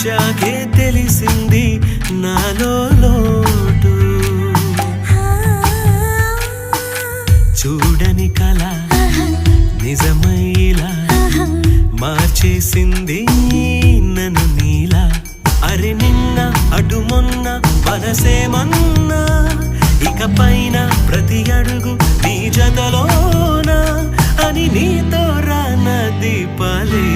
చూశాకే తెలిసింది నాలో లోటు. చూడని కళ నిజమైలా మార్చేసింది నన్ను నీలా. అరే నిన్న అటు మొన్న మనసేమన్నా, ఇక పైన ప్రతి అడుగు నీ జతలోనా అని నీతో రానది పలే.